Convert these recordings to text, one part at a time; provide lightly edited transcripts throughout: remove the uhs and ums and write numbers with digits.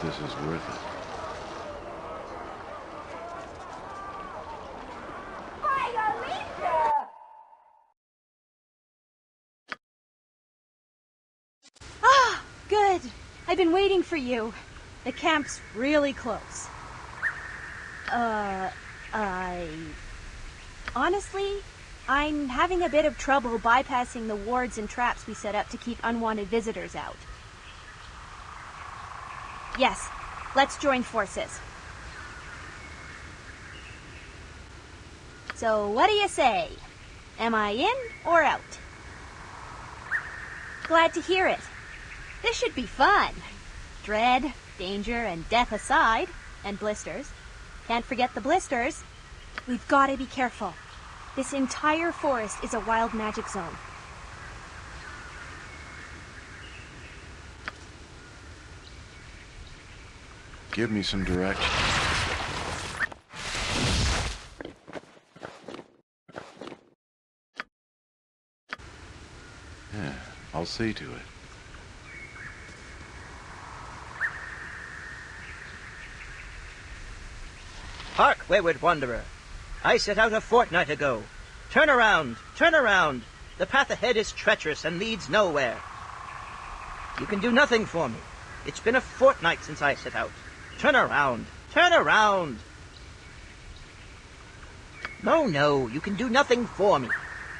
this is worth it. Ah, good. I've been waiting for you. The camp's really close. Honestly, I'm having a bit of trouble bypassing the wards and traps we set up to keep unwanted visitors out. Yes, let's join forces. So what do you say? Am I in or out? Glad to hear it. This should be fun. Dread, danger, and death aside, and blisters. Can't forget the blisters. We've got to be careful. This entire forest is a wild magic zone. Give me some direction. Yeah, I'll see to it. Hark, wayward wanderer. I set out a fortnight ago. Turn around, turn around. The path ahead is treacherous and leads nowhere. You can do nothing for me. It's been a fortnight since I set out. Turn around, turn around. No, you can do nothing for me.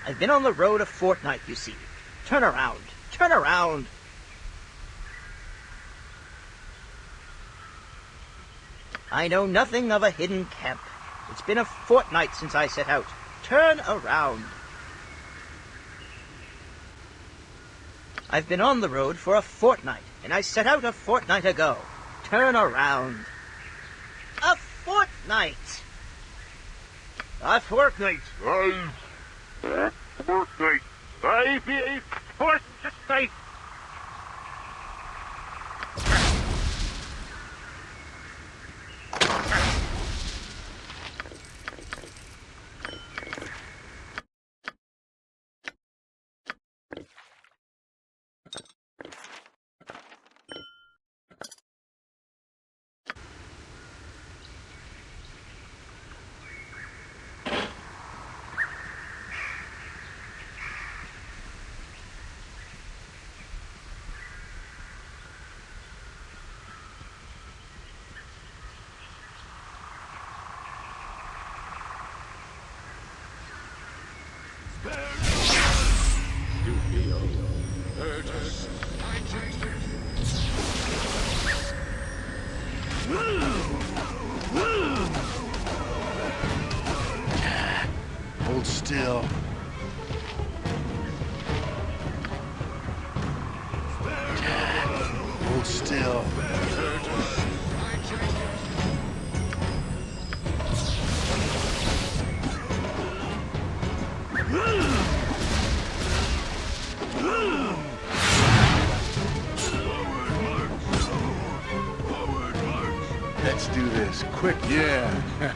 I've been on the road a fortnight, you see. Turn around, turn around. I know nothing of a hidden camp. It's been a fortnight since I set out. Turn around. I've been on the road for a fortnight, and I set out a fortnight ago. Turn around. A fortnight! A fortnight! A fortnight! I be a fortnight! Hold still. Hold still. Let's do this. Quick, yeah.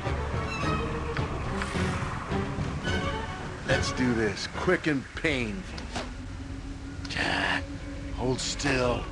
Let's do this. Quick and painful. Hold still.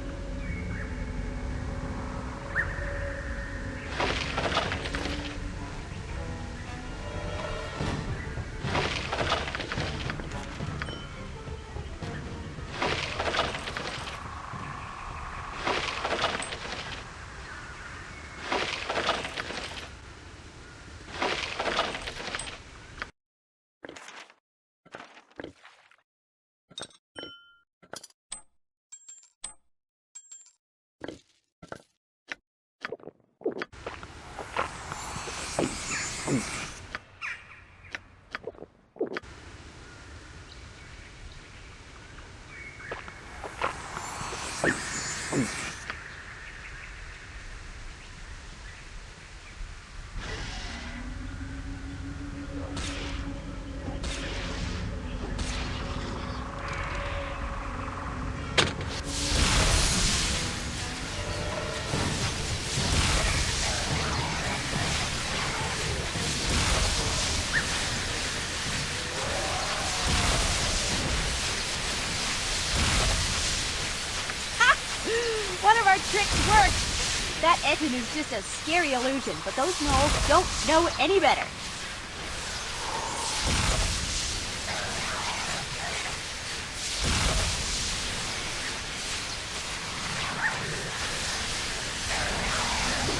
One of our tricks worked! That engine is just a scary illusion, but those gnolls don't know any better.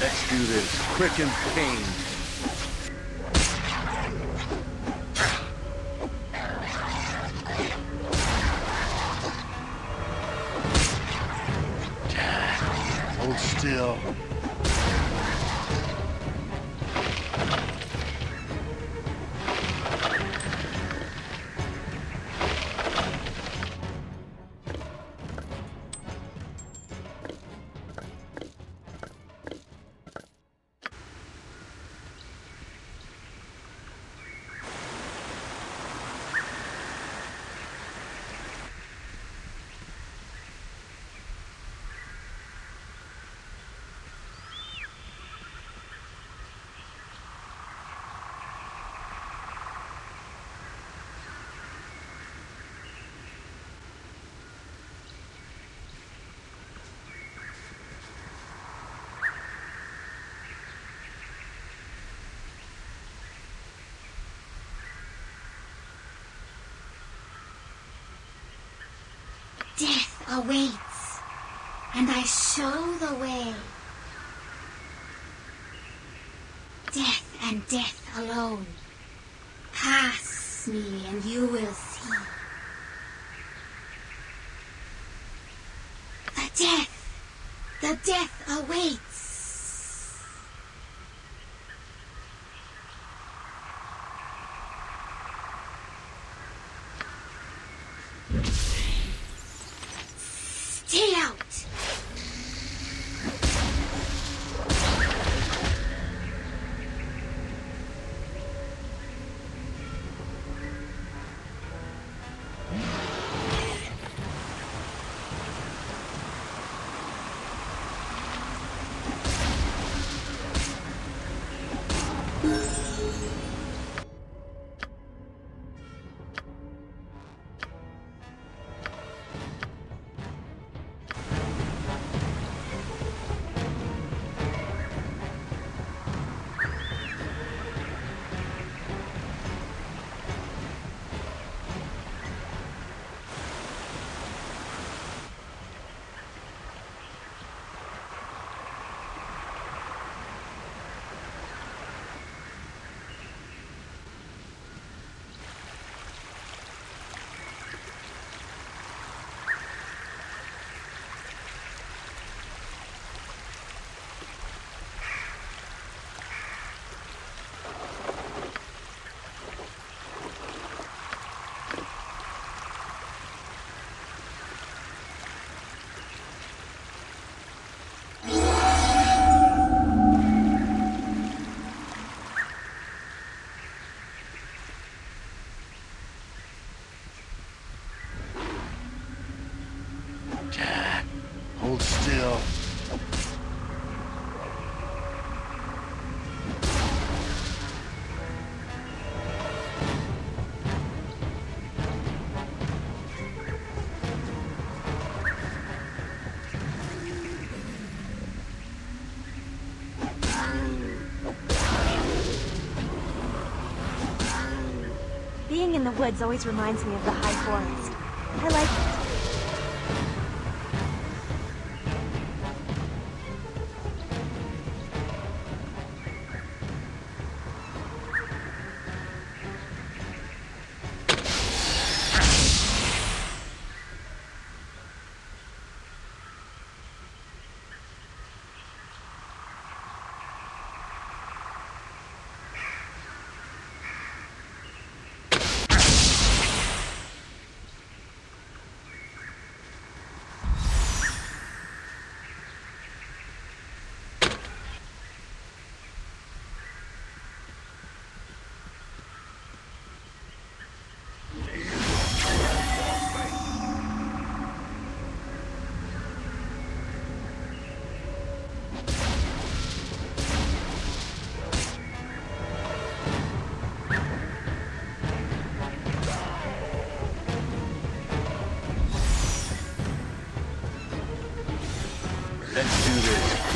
Let's do this quick and pain. Hold still. Death awaits, and I show the way. Death and death alone. Pass me and you will see. The death awaits. Stay out. Hold still. Being in the woods always reminds me of the high forest. I like it.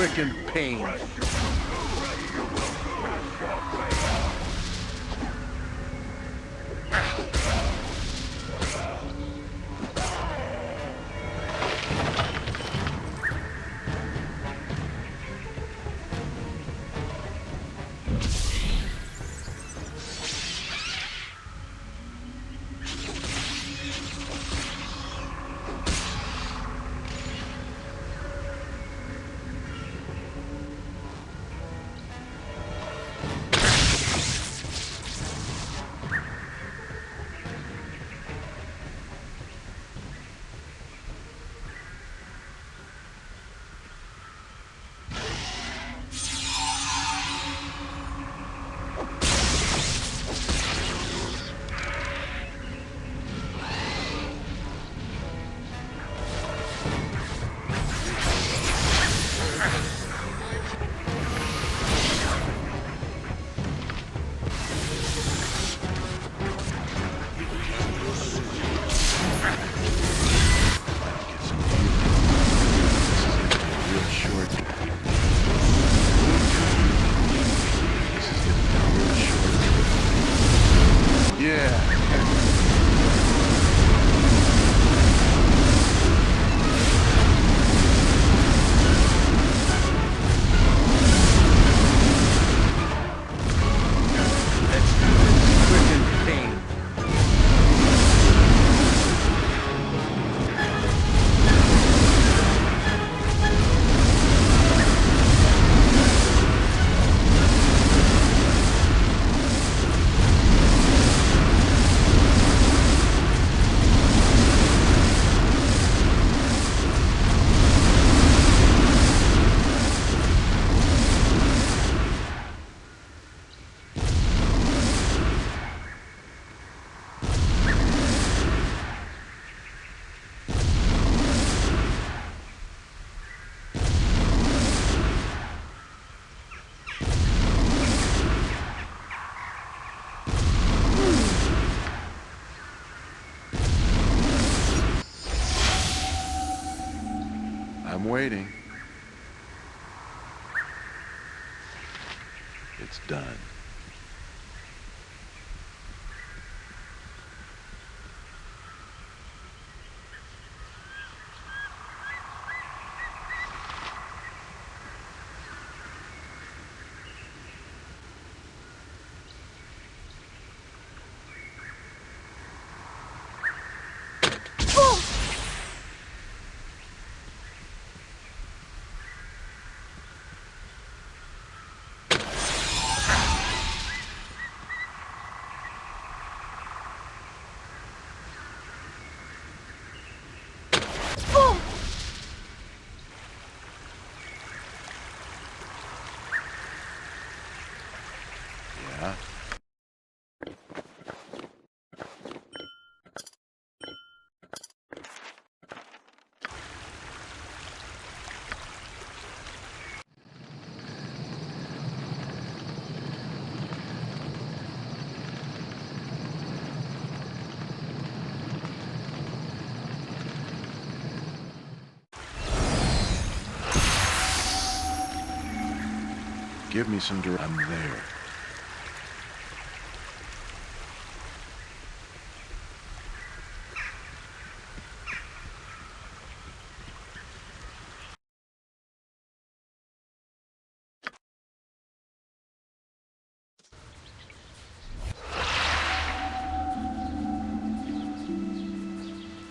quicken pain. I'm waiting. It's done. Give me some I'm there.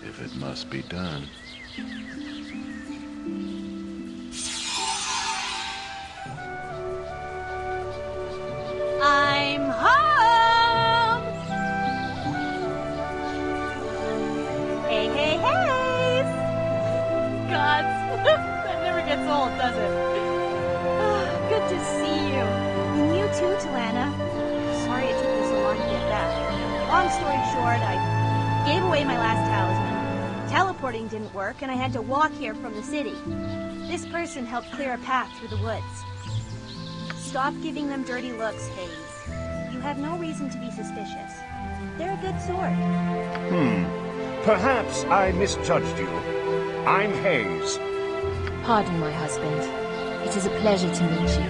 If it must be done. I'm home! Hey, hey, hey! Gods, that never gets old, does it? Good to see you. And you too, Talana. Sorry it took me so long to get back. Long story short, I gave away my last talisman. Teleporting didn't work, and I had to walk here from the city. This person helped clear a path through the woods. Stop giving them dirty looks, Hayes. You have no reason to be suspicious. They're a good sort. Perhaps I misjudged you. I'm Hayes. Pardon, my husband. It is a pleasure to meet you.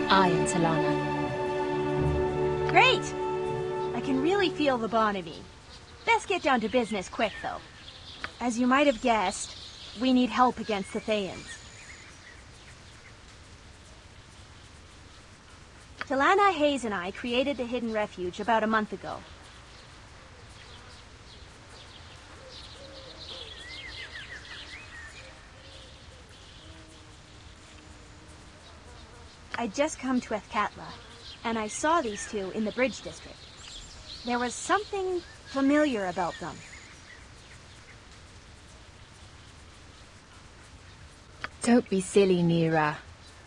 I am Talana. Great! I can really feel the bond in me. Best get down to business quick, though. As you might have guessed, we need help against the Thayans. Talana, Hayes, and I created the hidden refuge about a month ago. I'd just come to Ethkatla, and I saw these two in the Bridge District. There was something familiar about them. Don't be silly, Neera.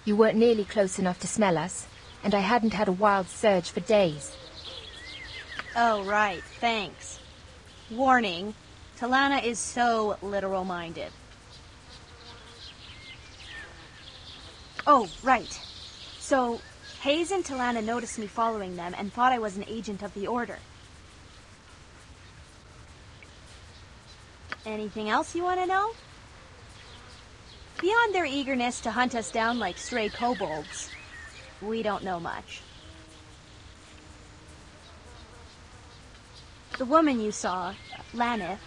You weren't nearly close enough to smell us, and I hadn't had a wild surge for days. Oh, right, thanks. Warning, Talana is so literal-minded. Oh, right. So, Hayes and Talana noticed me following them and thought I was an agent of the Order. Anything else you want to know? Beyond their eagerness to hunt us down like stray kobolds, we don't know much. The woman you saw, Lanith,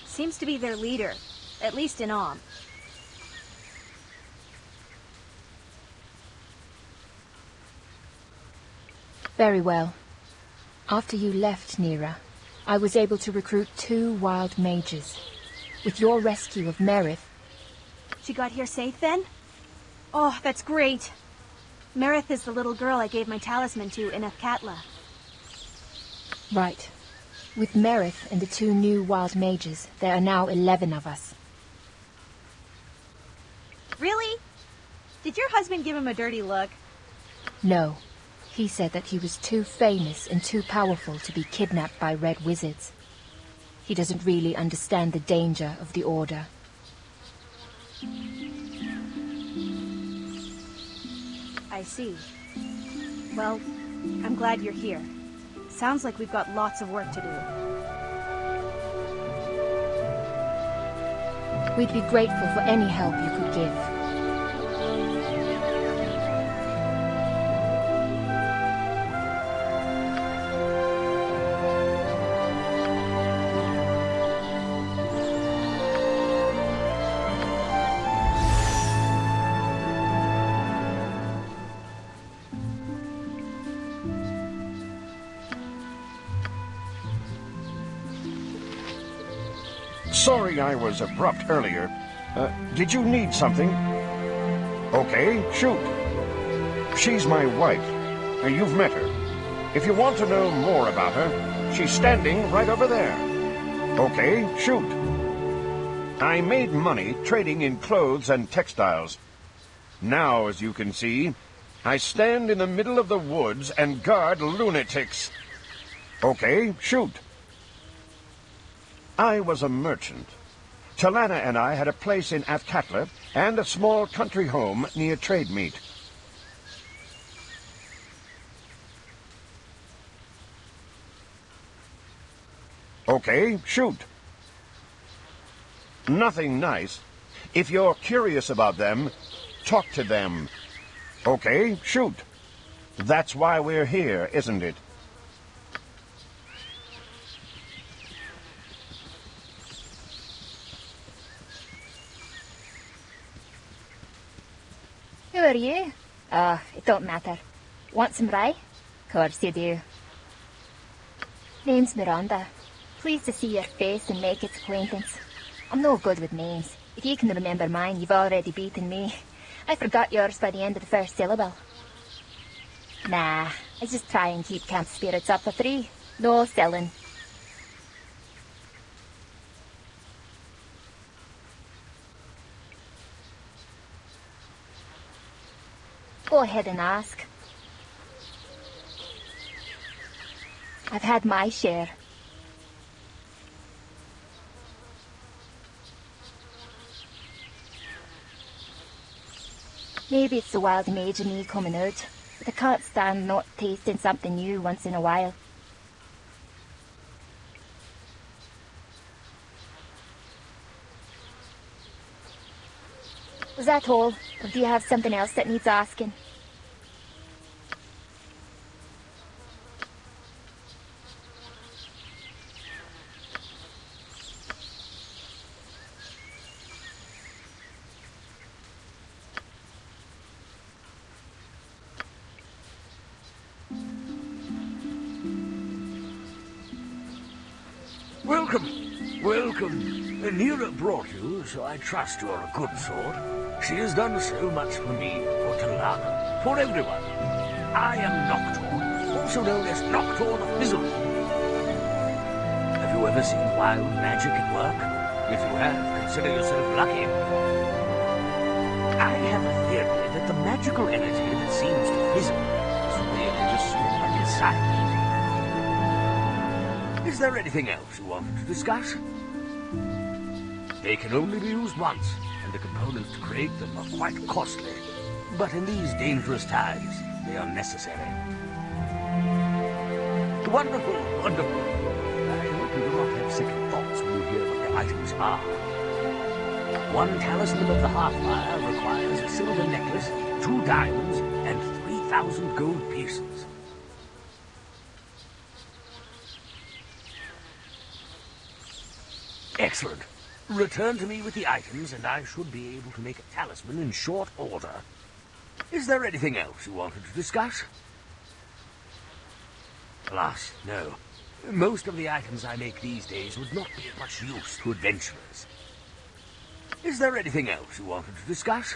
seems to be their leader, at least in Om. Very well. After you left, Neera, I was able to recruit 2 wild mages. With your rescue of Merith... She got here safe then? Oh, that's great. Merith is the little girl I gave my talisman to in Ethkatla. Right. With Merith and the 2 new wild mages, there are now 11 of us. Really? Did your husband give him a dirty look? No. He said that he was too famous and too powerful to be kidnapped by red wizards. He doesn't really understand the danger of the Order. I see. Well, I'm glad you're here. Sounds like we've got lots of work to do. We'd be grateful for any help you could give. Sorry I was abrupt earlier. Did you need something? Okay, shoot. She's my wife. You've met her. If you want to know more about her, she's standing right over there. Okay, shoot. I made money trading in clothes and textiles. Now, as you can see, I stand in the middle of the woods and guard lunatics. Okay, shoot. I was a merchant. Talana and I had a place in Ethkatla and a small country home near Trademeet. Okay, shoot. Nothing nice. If you're curious about them, talk to them. Okay, shoot. That's why we're here, isn't it? Who are you? It don't matter. Want some rye? Course you do. Name's Mirondu. Pleased to see your face and make its acquaintance. I'm no good with names. If you can remember mine, you've already beaten me. I forgot yours by the end of the first syllable. Nah, I just try and keep camp spirits up for 3. No selling. Go ahead and ask. I've had my share. Maybe it's the wild mage in me coming out, but I can't stand not tasting something new once in a while. Was that all? Or do you have something else that needs asking? Welcome, welcome. Neery brought you, so I trust you're a good sort. She has done so much for me, for Talana, for everyone. I am Nocturne, also known as Nocturne of Misery. Have you ever seen wild magic at work? If you have, consider yourself lucky. I have a theory that the magical energy that seems to fizzle is really just stored inside me. Is there anything else you wanted to discuss? They can only be used once, and the components to create them are quite costly. But in these dangerous times, they are necessary. Wonderful, wonderful. I hope you do not have second thoughts when you hear what the items are. One talisman of the Hearthfire requires a silver necklace, 2 diamonds, and 3,000 gold pieces. Excellent. Return to me with the items, and I should be able to make a talisman in short order. Is there anything else you wanted to discuss? Alas, no. Most of the items I make these days would not be of much use to adventurers. Is there anything else you wanted to discuss?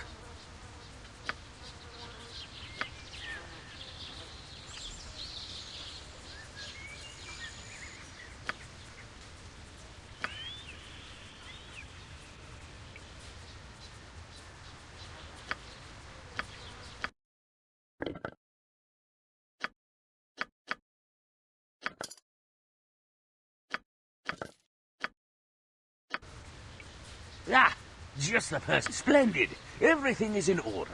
Ah, just the person. Splendid. Everything is in order.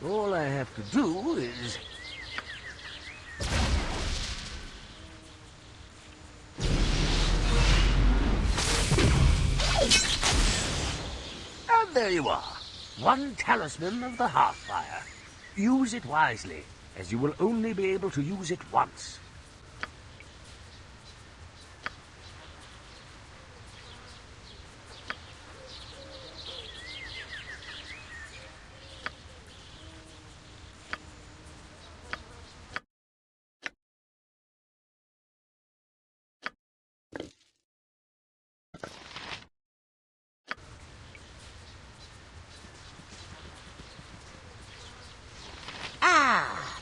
All I have to do is... And there you are. One talisman of the Hearthfire. Use it wisely, as you will only be able to use it once.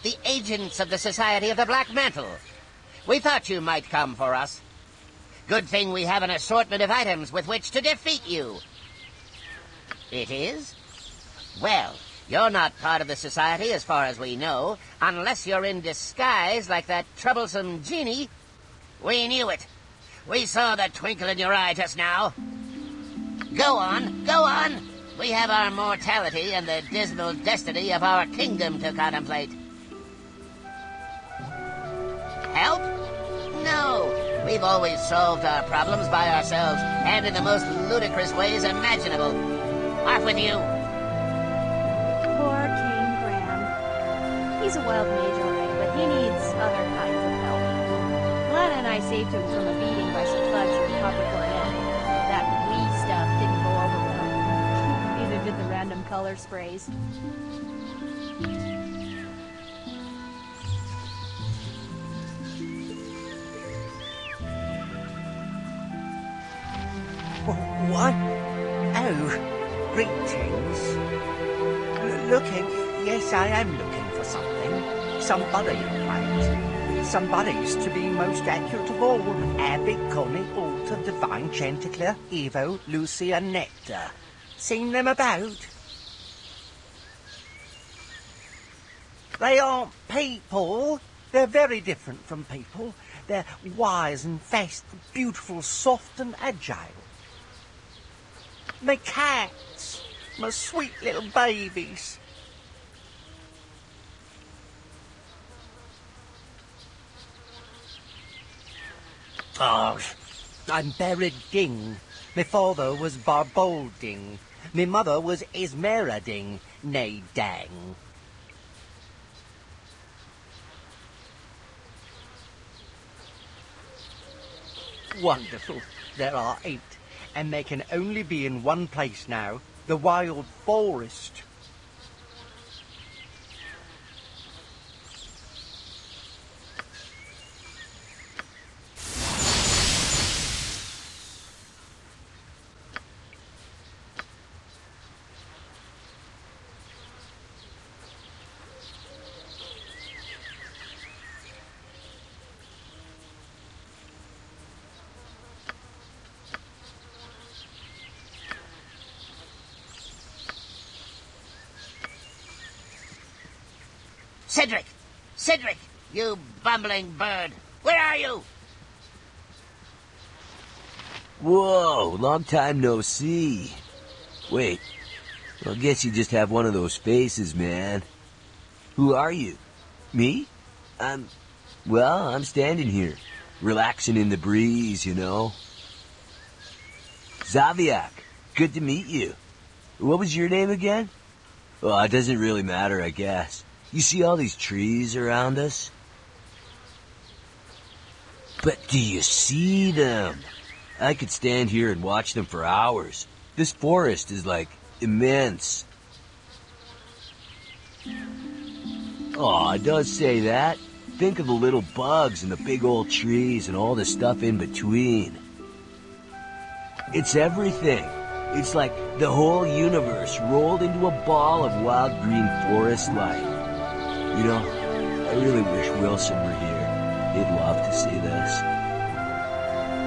The agents of the Society of the Black Mantle. We thought you might come for us. Good thing we have an assortment of items with which to defeat you. It is? Well, you're not part of the Society as far as we know, unless you're in disguise like that troublesome genie. We knew it. We saw the twinkle in your eye just now. Go on, go on. We have our mortality and the dismal destiny of our kingdom to contemplate. Help? No. We've always solved our problems by ourselves, and in the most ludicrous ways imaginable. Off with you. Poor King Graham. He's a wild mage, all right, but he needs other kinds of help. Lana and I saved him from a beating by some thugs in Copper Coronet. That wee stuff didn't go over well. Neither did the random color sprays. What? Oh, greetings. Looking? Yes, I am looking for something. Somebody, right? Somebody's to be most accurate of all. Abbot, Connie, Alta, Divine, Chanticleer, Evo, Lucy, and Nectar. Seen them about? They aren't people. They're very different from people. They're wise and fast, beautiful, soft and agile. My cats, my sweet little babies. Oh, I'm Barada Dinga. My father was Barbalding. Me mother was Ismerading, nay dang. Wonderful. There are 8, and they can only be in one place now, the wild forest. Cedric! Cedric! You bumbling bird! Where are you? Whoa, long time no see. Wait, I guess you just have one of those faces, man. Who are you? Me? I'm standing here, relaxing in the breeze, you know. Zaviak, good to meet you. What was your name again? Well, it doesn't really matter, I guess. You see all these trees around us? But do you see them? I could stand here and watch them for hours. This forest is, like, immense. Aw, it does say that. Think of the little bugs and the big old trees and all the stuff in between. It's everything. It's like the whole universe rolled into a ball of wild green forest life. You know, I really wish Wilson were here. He'd love to see this.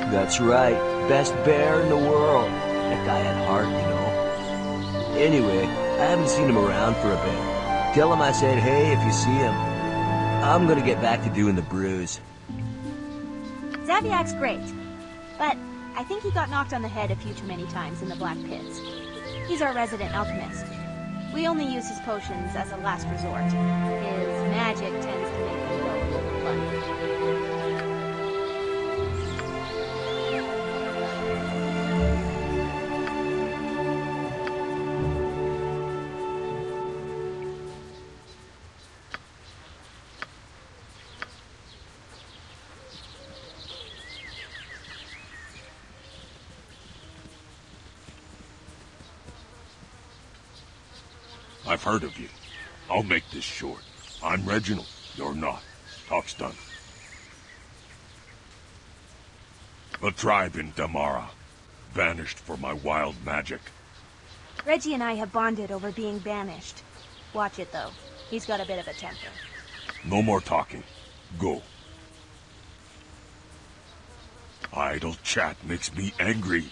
That's right, best bear in the world. That guy had heart, you know. Anyway, I haven't seen him around for a bit. Tell him I said hey if you see him. I'm gonna get back to doing the brews. Zaviak's great, but I think he got knocked on the head a few too many times in the Black Pits. He's our resident alchemist. We only use his potions as a last resort. His magic tends to make them go a little funny. I've heard of you. I'll make this short. I'm Reginald. You're not. Talk's done. A tribe in Damara. Banished for my wild magic. Reggie and I have bonded over being banished. Watch it, though. He's got a bit of a temper. No more talking. Go. Idle chat makes me angry.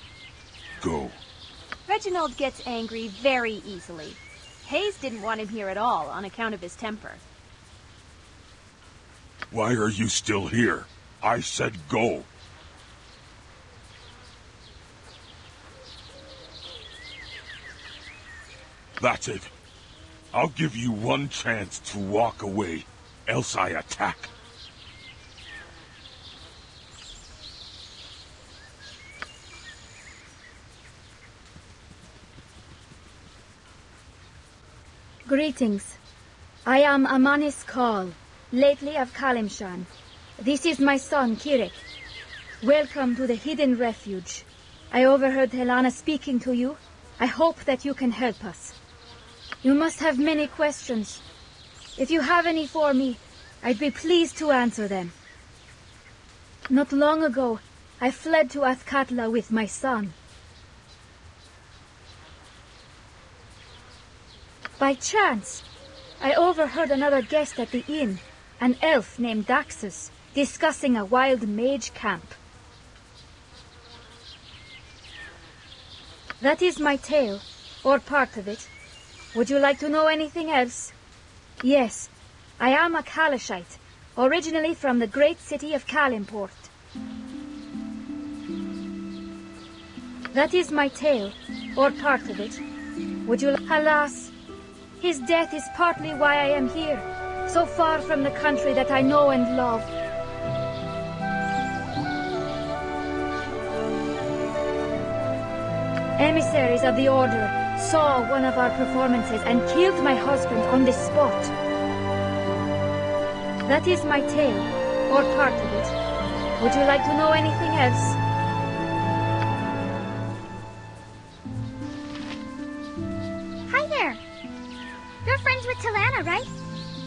Go. Reginald gets angry very easily. Hayes didn't want him here at all on account of his temper. Why are you still here? I said go. That's it. I'll give you one chance to walk away, else I attack. Greetings. I am Amanis Kal, lately of Kalimshan. This is my son, Kirik. Welcome to the Hidden Refuge. I overheard Helena speaking to you. I hope that you can help us. You must have many questions. If you have any for me, I'd be pleased to answer them. Not long ago, I fled to Athkatla with my son. By chance, I overheard another guest at the inn, an elf named Daxus, discussing a wild mage camp. That is my tale, or part of it. Would you like to know anything else? Yes, I am a Kalashite, originally from the great city of Kalimport. That is my tale, or part of it. Would you... Alas, his death is partly why I am here, so far from the country that I know and love. Emissaries of the Order saw one of our performances and killed my husband on the spot. That is my tale, or part of it. Would you like to know anything else? Hi there. You're friends with Talana, right?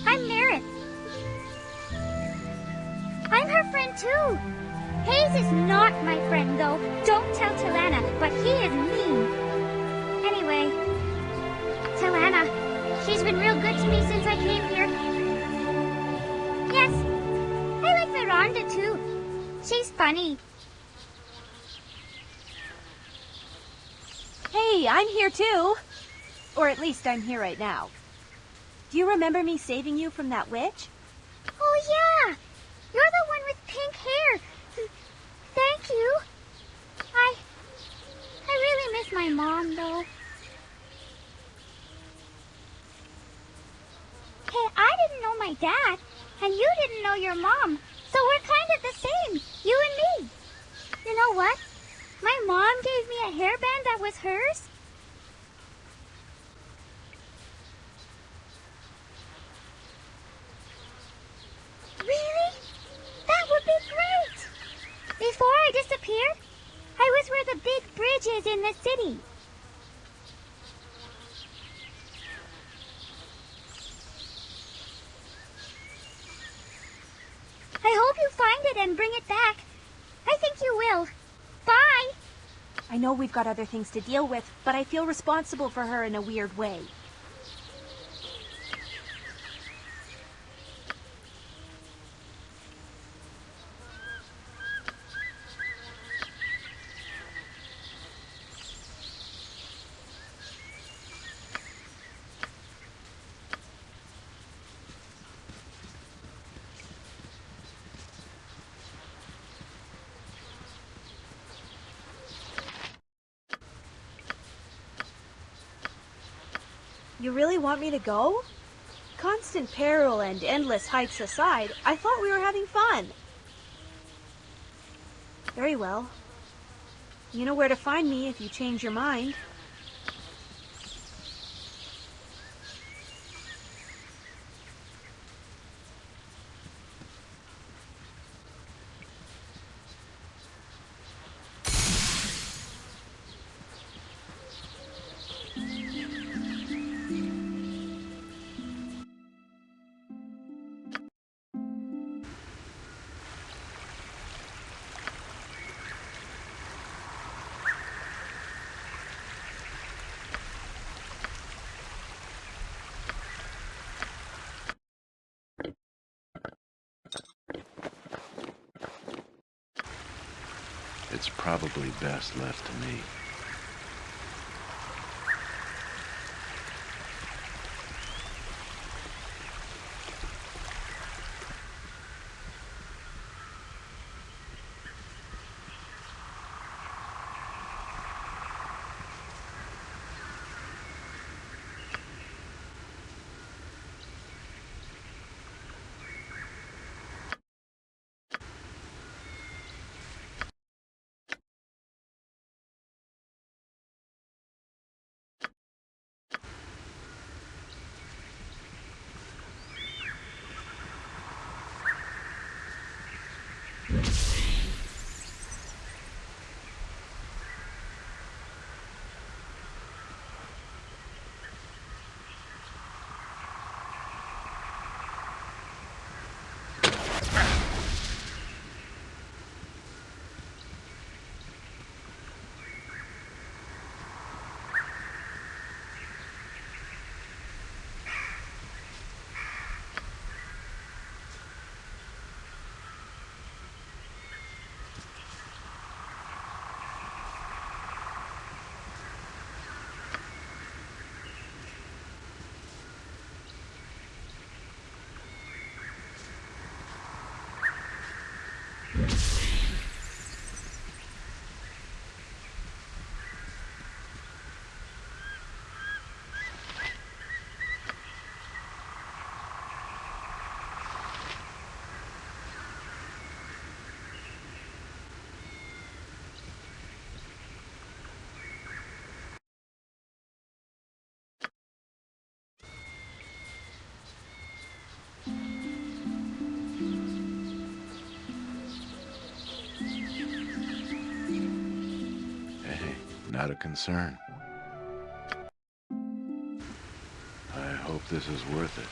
I'm Neery. I'm her friend too. Hayes is not my friend though. Don't tell Talana, but he is mean. Anyway, Talana, she's been real good to me since I came here. Yes, I like Mirondu too. She's funny. Hey, I'm here too. Or at least I'm here right now. Do you remember me saving you from that witch? Oh yeah, you're the one with pink hair. Thank you. I really miss my mom though. Hey, I didn't know my dad, and you didn't know your mom, so we're kind of the same, you and me. You know what? My mom gave me a hairband that was hers. Really? That would be great! Before I disappeared, I was where the big bridge is in the city. I hope you find it and bring it back. I think you will. Bye! I know we've got other things to deal with, but I feel responsible for her in a weird way. You really want me to go? Constant peril and endless heights aside, I thought we were having fun. Very well. You know where to find me if you change your mind. It's probably best left to me. out of concern. I hope this is worth it.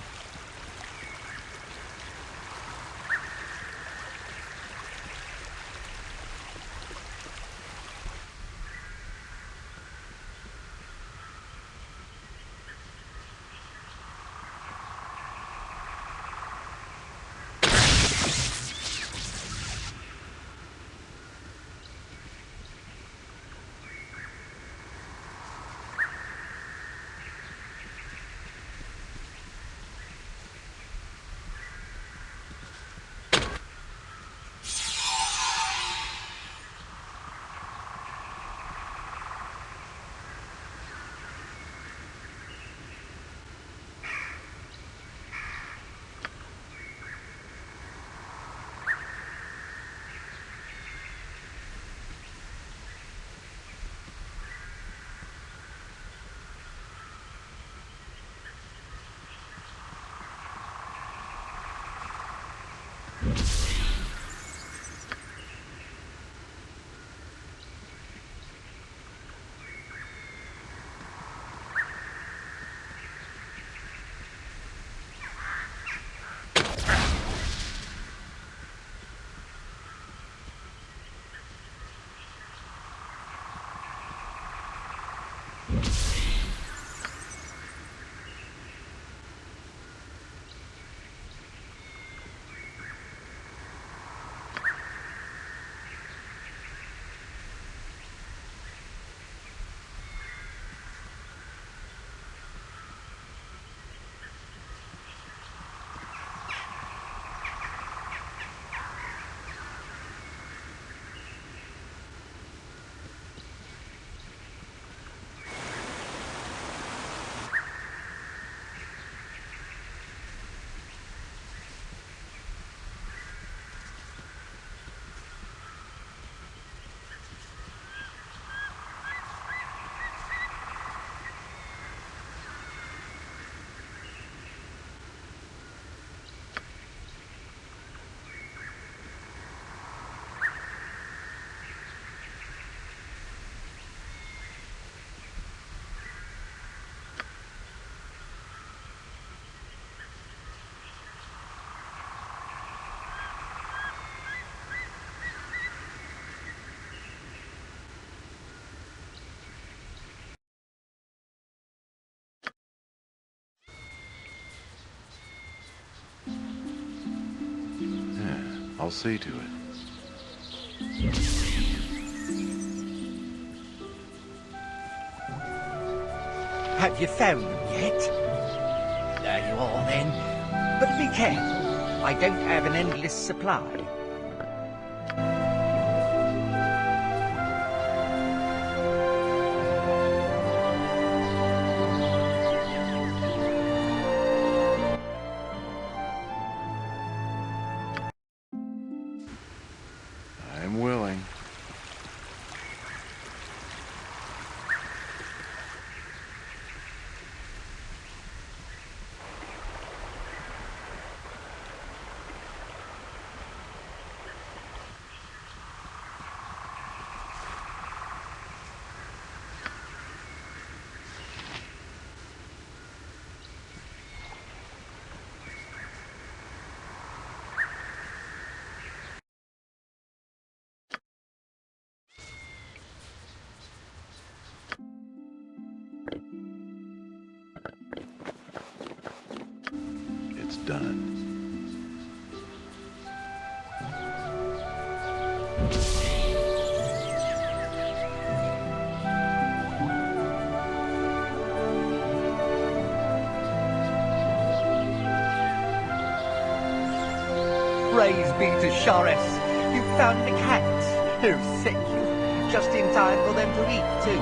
I'll see to it. Have you found them yet? There you are then. But be careful. I don't have an endless supply. I'm willing. It's done. Praise be to Shores. You found the cats. Oh, thank you. Just in time for them to eat, too.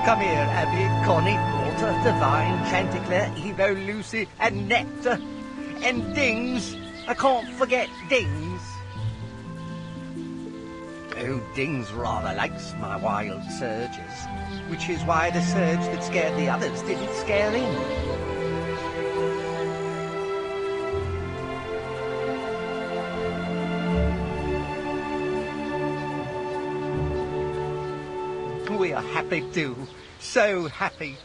Come here, Abby, Connie, Walter, Divine, Chanticleer, Evo, Lucy, and Nectar. And Dings. I can't forget Dings. Oh, Dings rather likes my wild surges, which is why the surge that scared the others didn't scare him. We are happy too. So happy.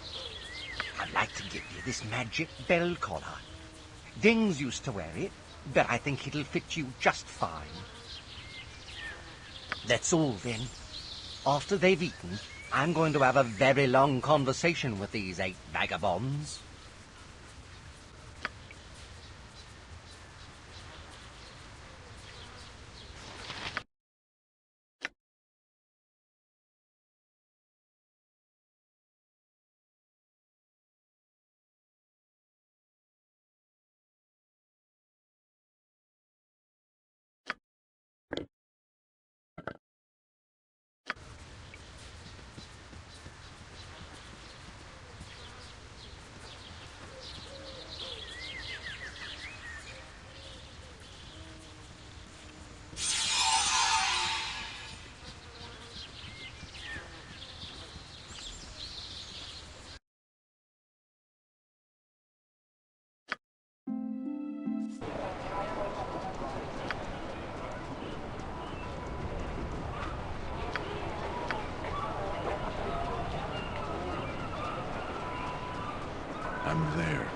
I'd like to give you this magic bell collar. Dings used to wear it, but I think it'll fit you just fine. That's all then. After they've eaten, I'm going to have a very long conversation with these 8 vagabonds. I'm there.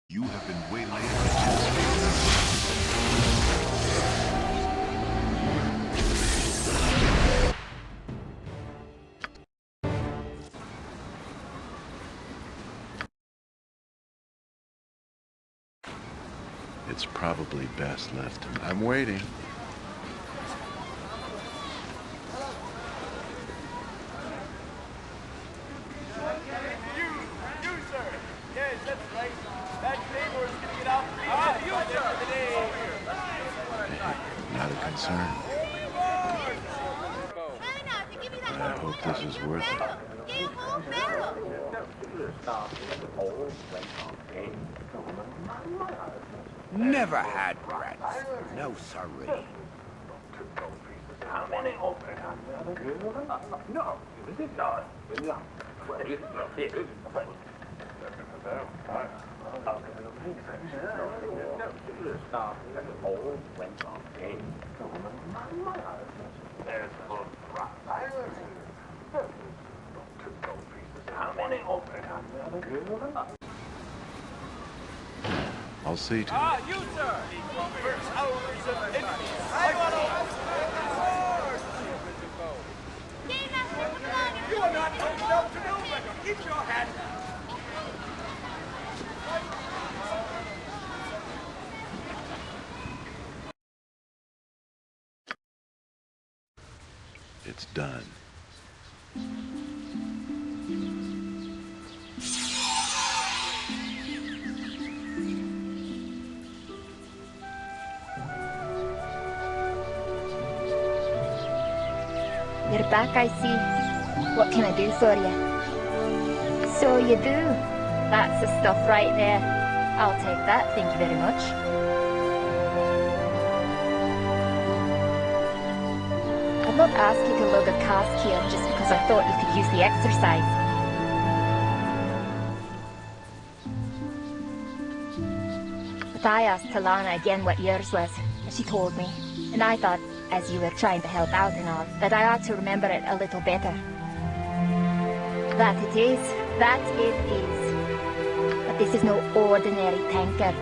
You have been waylaid. It's probably best left. I'm waiting. Not a concern. But I hope this is worth it. Never had rats. No siree. How many open? No, it is not. How many open? I'll see to it. Ah, you, sir! First hours of enemies. You are not told to do, but keep your hand up. It's done. You're back, I see. What can I do for you? So you do. That's the stuff right there. I'll take that, thank you very much. I'd not ask you to lug a cask here just because I thought you could use the exercise. But I asked Talana again what yours was, and she told me. And I thought, as you were trying to help out and all, that I ought to remember it a little better. That it is. That it is. But this is no ordinary tankard.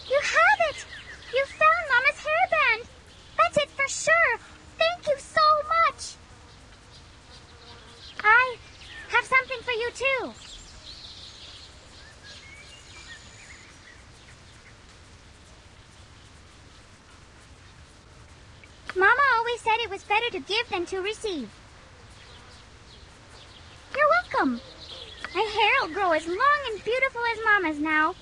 You have it! You found Mama's hairband! That's it for sure! Thank you so much! I have something for you too. Mama always said it was better to give than to receive. You're welcome. My hair will grow as long and beautiful as Mama's now.